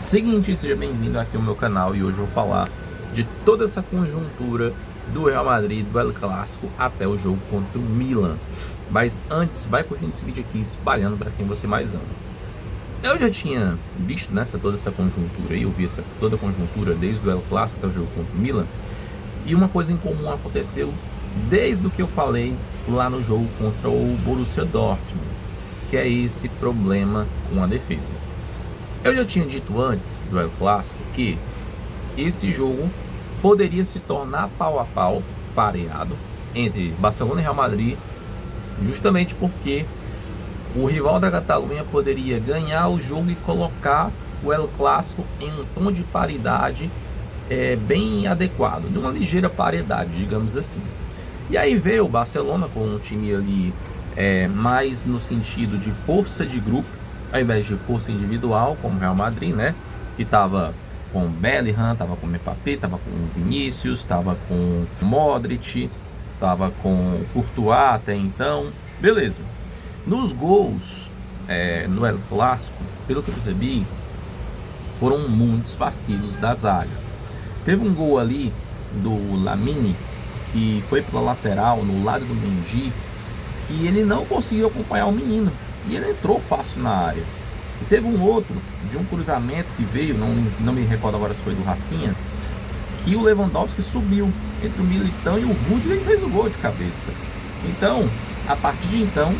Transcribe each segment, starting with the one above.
Seguinte, seja bem-vindo aqui ao meu canal e hoje eu vou falar de toda essa conjuntura do Real Madrid, do El Clássico até o jogo contra o Milan. Mas antes, vai curtindo esse vídeo aqui, espalhando para quem você mais ama. Eu já tinha visto toda essa conjuntura aí, eu vi toda a conjuntura desde o El Clássico até o jogo contra o Milan. E uma coisa em comum aconteceu desde o que eu falei lá no jogo contra o Borussia Dortmund, que é esse problema com a defesa. Eu já tinha dito antes do El Clássico que esse jogo poderia se tornar pau a pau, pareado, entre Barcelona e Real Madrid, justamente porque o rival da Catalunha poderia ganhar o jogo e colocar o El Clássico em um tom de paridade bem adequado, de uma ligeira paridade, digamos assim. E aí veio o Barcelona com um time ali mais no sentido de força de grupo, ao invés de força individual, como o Real Madrid, né? Que estava com o Bellingham, estava com o Mbappé, estava com o Vinícius, estava com o Modric, estava com o Courtois até então. Beleza. Nos gols no El Clássico, pelo que eu percebi, foram muitos vacilos da zaga. Teve um gol ali do Lamine, que foi pela lateral, no lado do Mendy, que ele não conseguiu acompanhar o menino. E ele entrou fácil na área. E teve um outro, de um cruzamento que veio, não me recordo agora se foi do Rafinha, que o Lewandowski subiu entre o Militão e o Rudiger e fez o gol de cabeça. Então, a partir de então,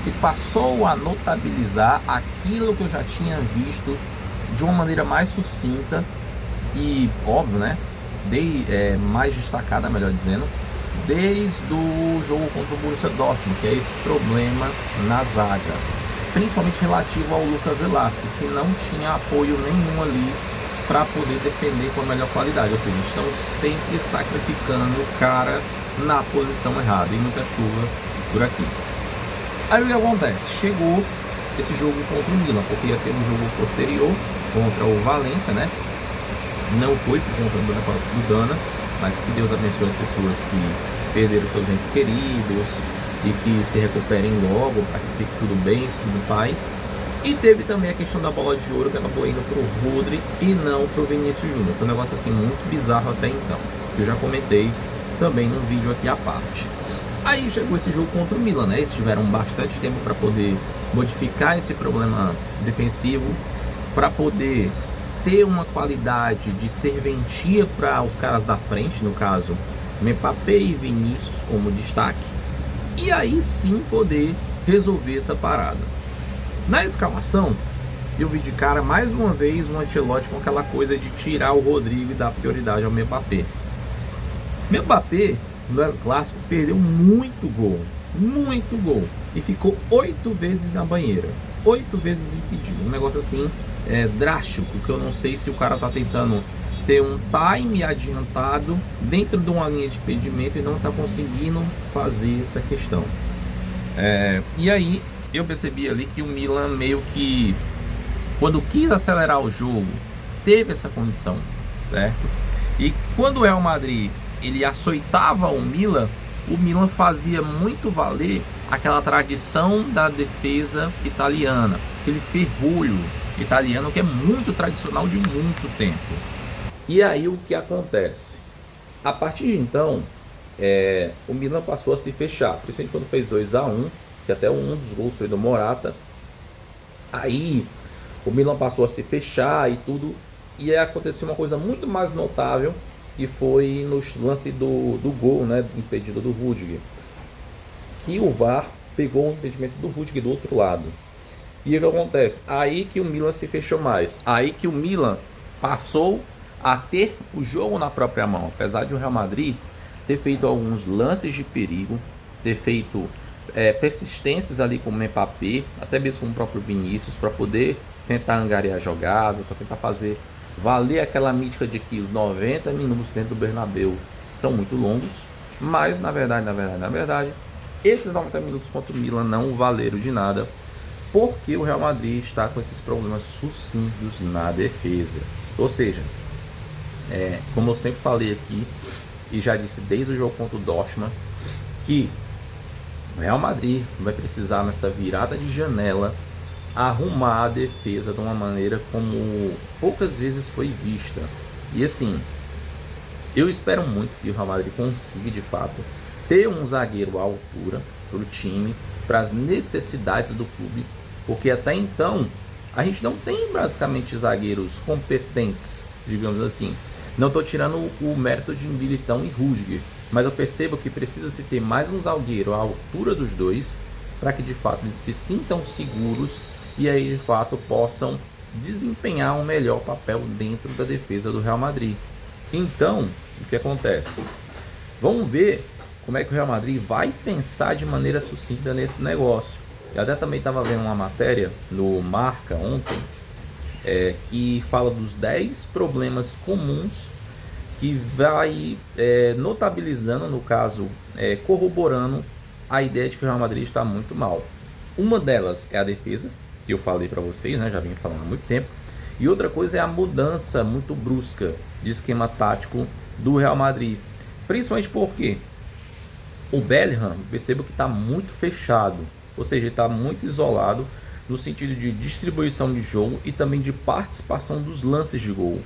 se passou a notabilizar aquilo que eu já tinha visto de uma maneira mais sucinta e, óbvio, né, mais destacada, melhor dizendo, desde o jogo contra o Borussia Dortmund, que é esse problema na zaga, principalmente relativo ao Lucas Velasquez, que não tinha apoio nenhum ali para poder defender com a melhor qualidade, ou seja, estão sempre sacrificando o cara na posição errada e muita chuva por aqui. Aí o que acontece? Chegou esse jogo contra o Milan, porque ia ter um jogo posterior contra o Valência, né? Não foi por conta do negócio do Dana, mas que Deus abençoe as pessoas que perderam seus entes queridos e que se recuperem logo, para que fique tudo bem, tudo em paz. E teve também a questão da bola de ouro, que acabou indo para o Rodri e não para o Vinícius Júnior. Foi um negócio assim muito bizarro até então, que eu já comentei também num vídeo aqui à parte. Aí chegou esse jogo contra o Milan, né? Eles tiveram bastante tempo para poder modificar esse problema defensivo, para poder ter uma qualidade de serventia para os caras da frente, no caso Mbappé e Vinícius como destaque, e aí sim poder resolver essa parada. Na escalação, eu vi de cara mais uma vez o Ancelotti com aquela coisa de tirar o Rodrigo e dar prioridade ao Mbappé. Mbappé, no El Clássico, perdeu muito gol, e ficou 8 vezes na banheira, 8 vezes impedido, um negócio assim drástico, que eu não sei se o cara tá tentando ter um time adiantado dentro de uma linha de impedimento e não tá conseguindo fazer essa questão. E aí eu percebi ali que o Milan meio que, quando quis acelerar o jogo, teve essa condição, certo? E quando o Real Madrid ele açoitava o Milan fazia muito valer aquela tradição da defesa italiana, aquele ferrolho italiano que é muito tradicional de muito tempo. E aí o que acontece? A partir de então, o Milan passou a se fechar, principalmente quando fez 2-1, que até um dos gols foi do Morata. Aí o Milan passou a se fechar e tudo, e aí aconteceu uma coisa muito mais notável, que foi no lance do gol, né, impedido do Rudiger, que o VAR pegou o impedimento do Rudiger do outro lado. E o que acontece? Aí que o Milan se fechou mais. Aí que o Milan passou a ter o jogo na própria mão. Apesar de o Real Madrid ter feito alguns lances de perigo, ter feito persistências ali com o Mbappé, até mesmo com o próprio Vinícius, para poder tentar angariar a jogada, para tentar fazer valer aquela mítica de que os 90 minutos dentro do Bernabéu são muito longos. Mas na verdade, esses 90 minutos contra o Milan não valeram de nada, porque o Real Madrid está com esses problemas sucintos na defesa. Ou seja, como eu sempre falei aqui, e já disse desde o jogo contra o Dortmund, que o Real Madrid vai precisar nessa virada de janela arrumar a defesa de uma maneira como poucas vezes foi vista. E assim, eu espero muito que o Real Madrid consiga de fato ter um zagueiro à altura para o time, para as necessidades do clube, porque até então a gente não tem basicamente zagueiros competentes, digamos assim. Não estou tirando o mérito de Militão e Rudiger, mas eu percebo que precisa se ter mais um zagueiro à altura dos dois, para que de fato eles se sintam seguros e aí de fato possam desempenhar um melhor papel dentro da defesa do Real Madrid. Então, o que acontece? Vamos ver como é que o Real Madrid vai pensar de maneira sucinta nesse negócio. Eu até também estava vendo uma matéria no Marca ontem, que fala dos 10 problemas comuns que vai notabilizando, no caso, corroborando a ideia de que o Real Madrid está muito mal. Uma delas é a defesa, que eu falei para vocês, né, já vim falando há muito tempo. E outra coisa é a mudança muito brusca de esquema tático do Real Madrid. Principalmente porque o Bellingham, percebo que está muito fechado, ou seja, ele está muito isolado no sentido de distribuição de jogo e também de participação dos lances de gol.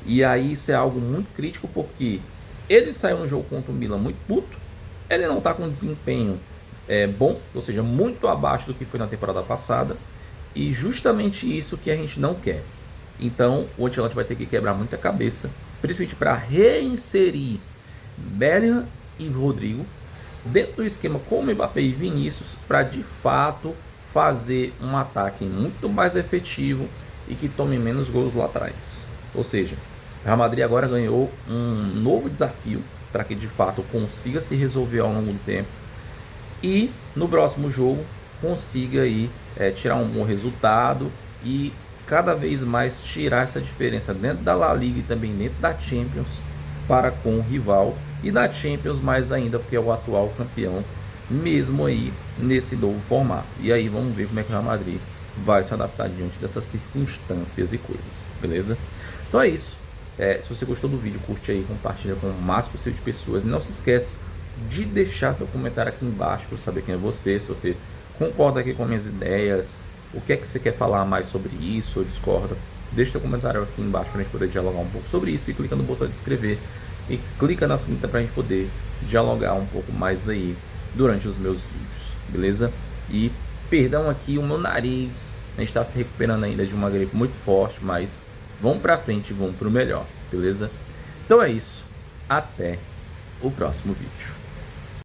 E aí isso é algo muito crítico porque ele saiu no jogo contra o Milan muito puto, ele não está com desempenho bom, ou seja, muito abaixo do que foi na temporada passada, e justamente isso que a gente não quer. Então o Ancelotti vai ter que quebrar muita cabeça, principalmente para reinserir Bellingham e Rodrigo dentro do esquema com Mbappé e Vinícius, para de fato fazer um ataque muito mais efetivo e que tome menos gols lá atrás. Ou seja, o Real Madrid agora ganhou um novo desafio para que de fato consiga se resolver ao longo do tempo e no próximo jogo consiga aí tirar um bom resultado e cada vez mais tirar essa diferença dentro da La Liga e também dentro da Champions para com o rival, e da Champions mais ainda porque é o atual campeão mesmo aí nesse novo formato. E aí vamos ver como é que o Real Madrid vai se adaptar diante dessas circunstâncias e coisas, beleza? Então é isso. Se você gostou do vídeo, curte aí, compartilha com o máximo possível de pessoas. Não se esquece de deixar seu comentário aqui embaixo para eu saber quem é você, se você concorda aqui com minhas ideias, o que é que você quer falar mais sobre isso ou discorda. Deixa seu comentário aqui embaixo para a gente poder dialogar um pouco sobre isso, e clica no botão de inscrever e clica na cinta para a gente poder dialogar um pouco mais aí durante os meus vídeos, beleza? E perdão aqui o meu nariz, a gente está se recuperando ainda de uma gripe muito forte, mas vamos para frente e vamos para o melhor, beleza? Então é isso, até o próximo vídeo.